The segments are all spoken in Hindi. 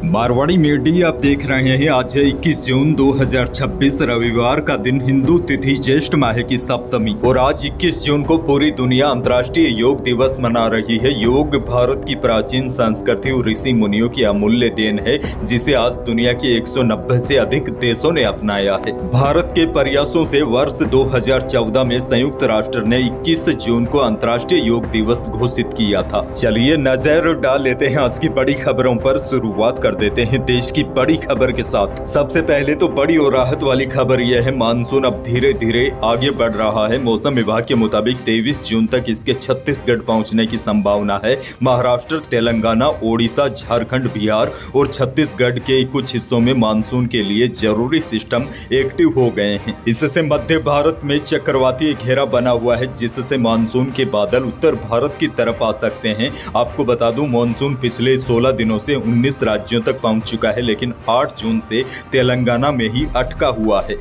मारवाड़ी मीडिया आप देख रहे हैं। आज है 21 जून 2026 रविवार का दिन, हिंदू तिथि ज्येष्ठ माह की सप्तमी। और आज 21 जून को पूरी दुनिया अंतर्राष्ट्रीय योग दिवस मना रही है। योग भारत की प्राचीन संस्कृति और ऋषि मुनियों की अमूल्य देन है, जिसे आज दुनिया के 190 से अधिक देशों ने अपनाया है। भारत के प्रयासों से वर्ष 2014 में संयुक्त राष्ट्र ने 21 जून को अंतर्राष्ट्रीय योग दिवस घोषित किया था। चलिए नजर डाल लेते हैं आज की बड़ी खबरों पर। शुरुआत कर देते हैं देश की बड़ी खबर के साथ। सबसे पहले तो बड़ी और राहत वाली खबर यह है, मानसून अब धीरे धीरे आगे बढ़ रहा है। मौसम विभाग के मुताबिक 23 जून तक इसके छत्तीसगढ़ पहुंचने की संभावना है। महाराष्ट्र, तेलंगाना, ओडिशा, झारखंड, बिहार और छत्तीसगढ़ के कुछ हिस्सों में मानसून के लिए जरूरी सिस्टम एक्टिव हो गए हैं। इससे मध्य भारत में चक्रवातीय घेरा बना हुआ है, जिससे मानसून के बादल उत्तर भारत की तरफ आ सकते हैं। आपको बता दूं, मानसून पिछले 16 दिनों से 19 राज्यों तक पहुंच चुका है, लेकिन 8 जून से तेलंगाना में ही अटका हुआ है।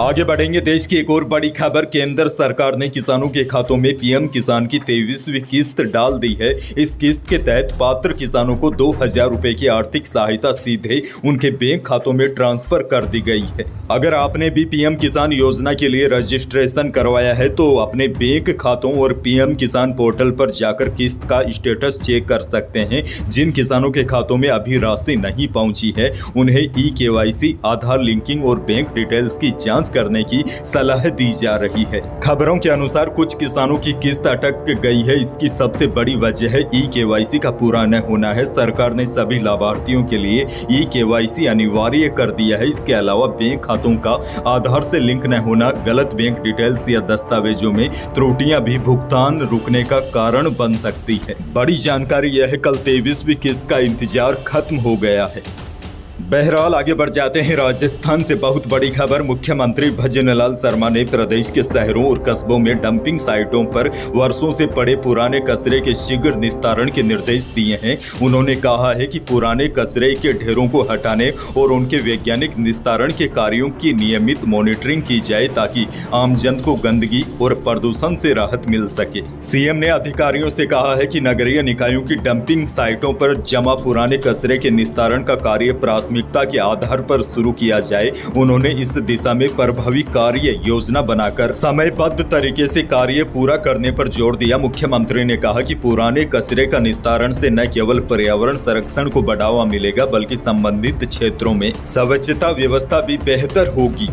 आगे बढ़ेंगे। देश की एक और बड़ी खबर, केंद्र सरकार ने किसानों के खातों में पीएम किसान की 23वीं किस्त डाल दी है। इस किस्त के तहत पात्र किसानों को 2000 रुपए की आर्थिक सहायता सीधे उनके बैंक खातों में ट्रांसफर कर दी गई है। अगर आपने भी पीएम किसान योजना के लिए रजिस्ट्रेशन करवाया है तो अपने बैंक खातों और पीएम किसान पोर्टल पर जाकर किस्त का स्टेटस चेक कर सकते हैं। जिन किसानों के खातों में अभी राशि नहीं पहुंची है, उन्हें ई-केवाईसी, आधार लिंकिंग और बैंक डिटेल्स की जांच करने की सलाह दी जा रही है। खबरों के अनुसार कुछ किसानों की किस्त अटक गई है। इसकी सबसे बड़ी वजह है ई-केवाईसी का पूरा न होना है। सरकार ने सभी लाभार्थियों के लिए ई-केवाईसी अनिवार्य कर दिया है। इसके अलावा बैंक खातों का आधार से लिंक न होना, गलत बैंक डिटेल्स या दस्तावेजों में त्रुटियां भी भुगतान रुकने का कारण बन सकती है। बड़ी जानकारी यह है, कल 23वीं किस्त का इंतजार खत्म हो गया है। बहरहाल आगे बढ़ जाते हैं। राजस्थान से बहुत बड़ी खबर, मुख्यमंत्री भजनलाल शर्मा ने प्रदेश के शहरों और कस्बों में डंपिंग साइटों पर वर्षों से पड़े पुराने कचरे के शीघ्र निस्तारण के निर्देश दिए हैं। उन्होंने कहा है कि पुराने कचरे के ढेरों को हटाने और उनके वैज्ञानिक निस्तारण के कार्यों की नियमित मॉनिटरिंग की जाए, ताकि आमजन को गंदगी और प्रदूषण से राहत मिल सके। सीएम ने अधिकारियों से कहा है कि नगरीय निकायों की डंपिंग साइटों पर जमा पुराने कचरे के निस्तारण का कार्य प्राथमिकता के आधार पर शुरू किया जाए। उन्होंने इस दिशा में प्रभावी कार्य योजना बनाकर समयबद्ध तरीके से कार्य पूरा करने पर जोर दिया। मुख्यमंत्री ने कहा कि पुराने कचरे का निस्तारण से न केवल पर्यावरण संरक्षण को बढ़ावा मिलेगा, बल्कि संबंधित क्षेत्रों में स्वच्छता व्यवस्था भी बेहतर होगी।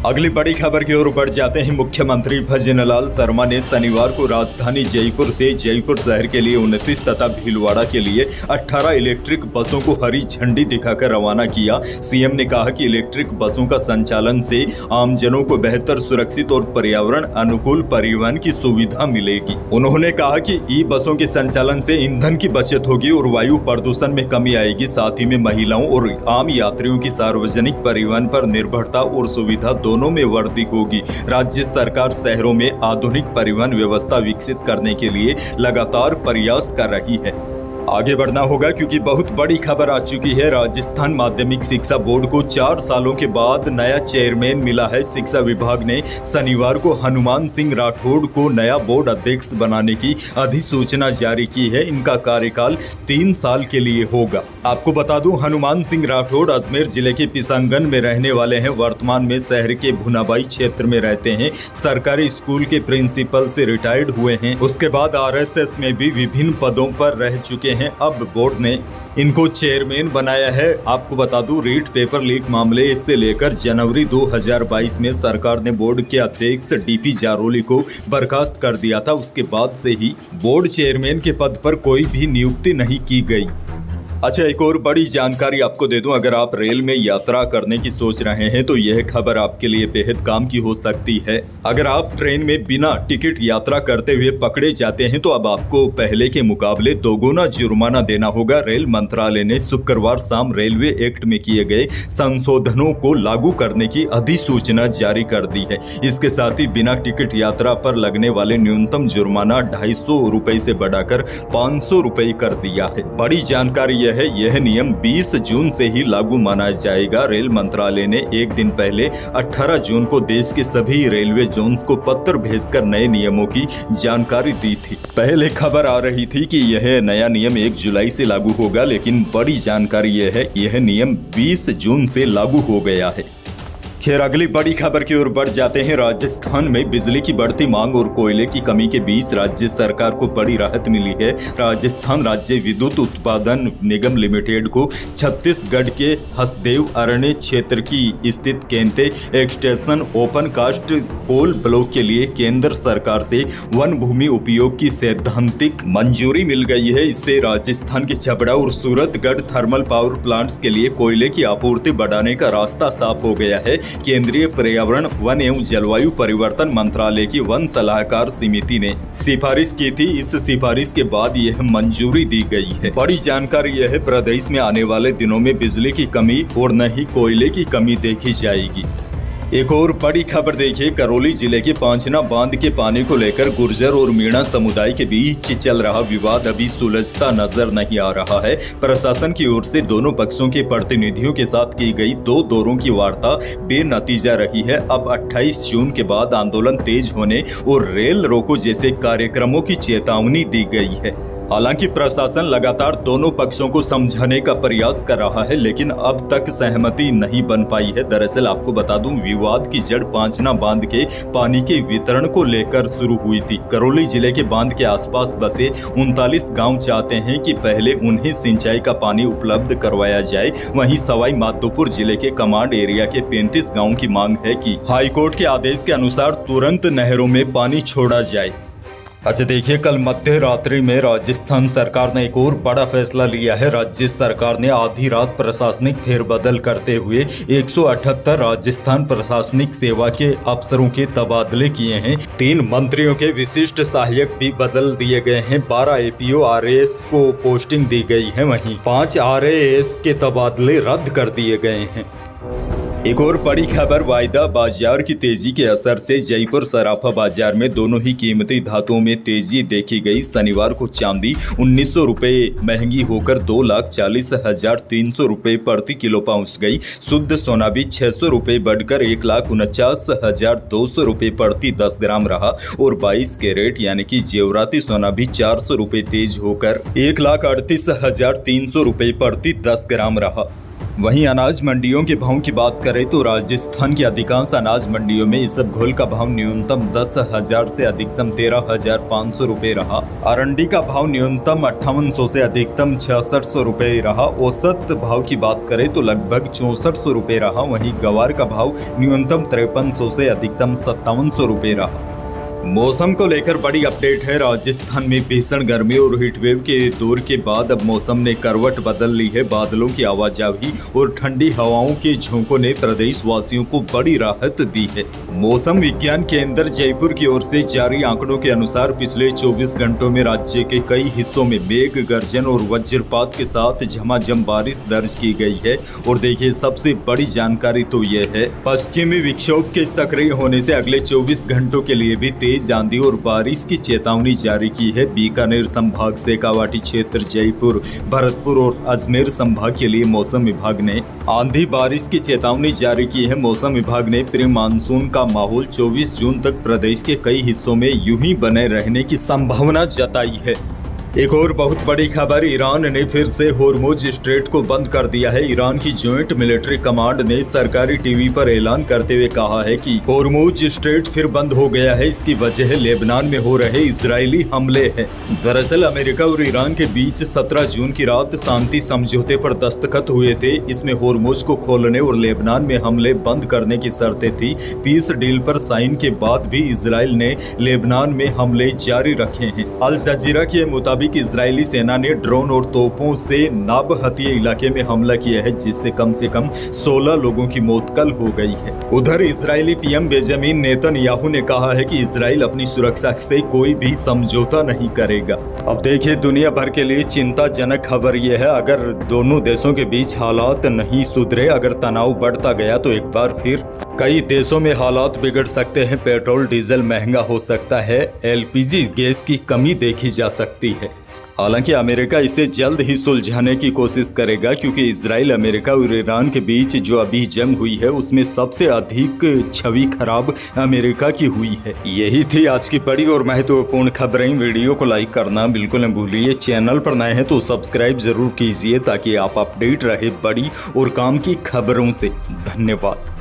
अगली बड़ी खबर की ओर बढ़ जाते हैं। मुख्यमंत्री भजनलाल शर्मा ने शनिवार को राजधानी जयपुर से जयपुर शहर के लिए 29 तथा भीलवाड़ा के लिए 18 इलेक्ट्रिक बसों को हरी झंडी दिखाकर रवाना किया। सीएम ने कहा कि इलेक्ट्रिक बसों का संचालन से आमजनों को बेहतर, सुरक्षित और पर्यावरण अनुकूल परिवहन की सुविधा मिलेगी। उन्होंने कहा कि ई बसों के संचालन से ईंधन की बचत होगी और वायु प्रदूषण में कमी आएगी। साथ ही में महिलाओं और आम यात्रियों की सार्वजनिक परिवहन पर निर्भरता और सुविधा दोनों में वृद्धि होगी। राज्य सरकार शहरों में आधुनिक परिवहन व्यवस्था विकसित करने के लिए लगातार प्रयास कर रही है। आगे बढ़ना होगा क्योंकि बहुत बड़ी खबर आ चुकी है। राजस्थान माध्यमिक शिक्षा बोर्ड को 4 सालों के बाद नया चेयरमैन मिला है। शिक्षा विभाग ने शनिवार को हनुमान सिंह राठौड़ को नया बोर्ड अध्यक्ष बनाने की अधिसूचना जारी की है। इनका कार्यकाल 3 साल के लिए होगा। आपको बता दूं, हनुमान सिंह राठौड़ अजमेर जिले के पिसांगन में रहने वाले हैं। वर्तमान में शहर के भुनाबाई क्षेत्र में रहते हैं। सरकारी स्कूल के प्रिंसिपल से रिटायर्ड हुए हैं। उसके बाद आरएसएस में भी विभिन्न पदों पर रह चुके हैं। अब बोर्ड ने इनको चेयरमैन बनाया है। आपको बता दूं, रीट पेपर लीक मामले से लेकर जनवरी 2022 में सरकार ने बोर्ड के अध्यक्ष डीपी जारोली को बर्खास्त कर दिया था। उसके बाद से ही बोर्ड चेयरमैन के पद पर कोई भी नियुक्ति नहीं की गई। अच्छा, एक और बड़ी जानकारी आपको दे दूं, अगर आप रेल में यात्रा करने की सोच रहे हैं तो यह खबर आपके लिए बेहद काम की हो सकती है। अगर आप ट्रेन में बिना टिकट यात्रा करते हुए पकड़े जाते हैं तो अब आपको पहले के मुकाबले दोगुना जुर्माना देना होगा। रेल मंत्रालय ने शुक्रवार शाम रेलवे एक्ट में किए गए संशोधनों को लागू करने की अधिसूचना जारी कर दी है। इसके साथ ही बिना टिकट यात्रा पर लगने वाले न्यूनतम जुर्माना 250 रुपए से बढ़ाकर 500 रुपए कर दिया है। बड़ी जानकारी यह नियम 20 जून से ही लागू माना जाएगा। रेल मंत्रालय ने एक दिन पहले 18 जून को देश के सभी रेलवे जोन्स को पत्र भेजकर नए नियमों की जानकारी दी थी। पहले खबर आ रही थी कि यह नया नियम 1 जुलाई से लागू होगा, लेकिन बड़ी जानकारी यह है यह नियम 20 जून से लागू हो गया है। खैर, अगली बड़ी खबर की ओर बढ़ जाते हैं। राजस्थान में बिजली की बढ़ती मांग और कोयले की कमी के बीच राज्य सरकार को बड़ी राहत मिली है। राजस्थान राज्य विद्युत उत्पादन निगम लिमिटेड को छत्तीसगढ़ के हसदेव अरण्य क्षेत्र की स्थित Kente extension open cast coal block के लिए केंद्र सरकार से वन भूमि उपयोग की सैद्धांतिक मंजूरी मिल गई है। इससे राजस्थान के छबड़ा और सूरतगढ़ थर्मल पावर प्लांट्स के लिए कोयले की आपूर्ति बढ़ाने का रास्ता साफ हो गया है। केंद्रीय पर्यावरण, वन एवं जलवायु परिवर्तन मंत्रालय की वन सलाहकार समिति ने सिफारिश की थी। इस सिफारिश के बाद यह मंजूरी दी गई है। बड़ी जानकारी यह है, प्रदेश में आने वाले दिनों में बिजली की कमी और न ही कोयले की कमी देखी जाएगी। एक और बड़ी खबर देखिए, करौली जिले के पांचना बांध के पानी को लेकर गुर्जर और मीणा समुदाय के बीच चल रहा विवाद अभी सुलझता नजर नहीं आ रहा है। प्रशासन की ओर से दोनों पक्षों के प्रतिनिधियों के साथ की गई 2 दौरों की वार्ता बेनतीजा रही है। अब 28 जून के बाद आंदोलन तेज होने और रेल रोको जैसे कार्यक्रमों की चेतावनी दी गई है। हालांकि प्रशासन लगातार दोनों पक्षों को समझाने का प्रयास कर रहा है, लेकिन अब तक सहमति नहीं बन पाई है। दरअसल आपको बता दूं, विवाद की जड़ पांचना बांध के पानी के वितरण को लेकर शुरू हुई थी। करौली जिले के बांध के आसपास बसे 39 गांव चाहते हैं कि पहले उन्हें सिंचाई का पानी उपलब्ध करवाया जाए। वहीं सवाई माधोपुर जिले के कमांड एरिया के 35 गाँव की मांग है कि हाईकोर्ट के आदेश के अनुसार तुरंत नहरों में पानी छोड़ा जाए। अच्छा देखिए, कल मध्य रात्रि में राजस्थान सरकार ने एक और बड़ा फैसला लिया है। राज्य सरकार ने आधी रात प्रशासनिक फेरबदल करते हुए 178 राजस्थान प्रशासनिक सेवा के अफसरों के तबादले किए हैं। 3 मंत्रियों के विशिष्ट सहायक भी बदल दिए गए हैं। 12 एपीओ आरएएस को पोस्टिंग दी गई है, वहीं 5 आरएएस के तबादले रद्द कर दिए गए हैं। एक और बड़ी खबर, वायदा बाजार की तेजी के असर से जयपुर सराफा बाजार में दोनों ही कीमती धातुओं में तेजी देखी गई। शनिवार को चांदी 1900 रुपये महंगी होकर 2,40,300 रुपये प्रति किलो पहुंच गई। शुद्ध सोना भी 600 रुपये बढ़कर 1,49,200 रुपये प्रति 10 ग्राम रहा और 22 कैरेट यानी कि जेवराती सोना भी 400 रुपये तेज होकर 1,38,300 रुपये प्रति 10 ग्राम रहा। वहीं अनाज मंडियों के भाव की बात करें तो राजस्थान की अधिकांश अनाज मंडियों में इसबगोल का भाव न्यूनतम 10,000 से अधिकतम 13,500 रुपये रहा। अरंडी का भाव न्यूनतम 5800 से अधिकतम 6600 रुपये रहा। औसत भाव की बात करें तो लगभग 6400 रुपये रहा। वहीं गवार का भाव न्यूनतम 5300 से अधिकतम 5700 रुपये रहा। मौसम को लेकर बड़ी अपडेट है। राजस्थान में भीषण गर्मी और हीटवेव के दौर के बाद अब मौसम ने करवट बदल ली है। बादलों की आवाजाही और ठंडी हवाओं के झोंकों ने प्रदेश वासियों को बड़ी राहत दी है। मौसम विज्ञान केंद्र जयपुर की ओर से जारी आंकड़ों के अनुसार पिछले 24 घंटों में राज्य के कई हिस्सों में मेघ गर्जन और वज्रपात के साथ झमाझम बारिश दर्ज की गई है। और देखिए, सबसे बड़ी जानकारी तो यह है, पश्चिमी विक्षोभ के सक्रिय होने से अगले 24 घंटों के लिए भी तेज आंधी और बारिश की चेतावनी जारी की है। बीकानेर संभाग, शेखावाटी क्षेत्र, जयपुर, भरतपुर और अजमेर संभाग के लिए मौसम विभाग ने आंधी बारिश की चेतावनी जारी की है। मौसम विभाग ने प्री मानसून का माहौल 24 जून तक प्रदेश के कई हिस्सों में यूं ही बने रहने की संभावना जताई है। एक और बहुत बड़ी खबर, ईरान ने फिर से होर्मुज स्ट्रेट को बंद कर दिया है। ईरान की जॉइंट मिलिट्री कमांड ने सरकारी टीवी पर ऐलान करते हुए कहा है कि होर्मुज स्ट्रेट फिर बंद हो गया है। इसकी वजह लेबनान में हो रहे इजरायली हमले हैं। दरअसल अमेरिका और ईरान के बीच 17 जून की रात शांति समझौते पर दस्तखत हुए थे। इसमें होर्मुज को खोलने और लेबनान में हमले बंद करने की शर्तें थी। पीस डील पर साइन के बाद भी इजराइल ने लेबनान में हमले जारी रखे हैं। अल जजीरा के मुताबिक इजरायली सेना ने ड्रोन और तोपों से नाबहतिया इलाके में हमला किया है, जिससे कम से कम 16 लोगों की मौत कल हो गई है। उधर इजरायली पीएम बेंजामिन नेतन्याहू ने कहा है कि इजराइल अपनी सुरक्षा से कोई भी समझौता नहीं करेगा। अब देखिए, दुनिया भर के लिए चिंताजनक खबर यह है, अगर दोनों देशों के बीच हालात नहीं सुधरे, अगर तनाव बढ़ता गया तो एक बार फिर कई देशों में हालात बिगड़ सकते हैं। पेट्रोल डीजल महंगा हो सकता है, एलपीजी गैस की कमी देखी जा सकती है। हालांकि अमेरिका इसे जल्द ही सुलझाने की कोशिश करेगा, क्योंकि इजराइल, अमेरिका और ईरान के बीच जो अभी जंग हुई है उसमें सबसे अधिक छवि खराब अमेरिका की हुई है। यही थी आज की बड़ी और महत्वपूर्ण खबरें। वीडियो को लाइक करना बिल्कुल न भूलिए। चैनल पर नए हैं तो सब्सक्राइब जरूर कीजिए ताकि आप अपडेट रहे बड़ी और काम की खबरों से। धन्यवाद।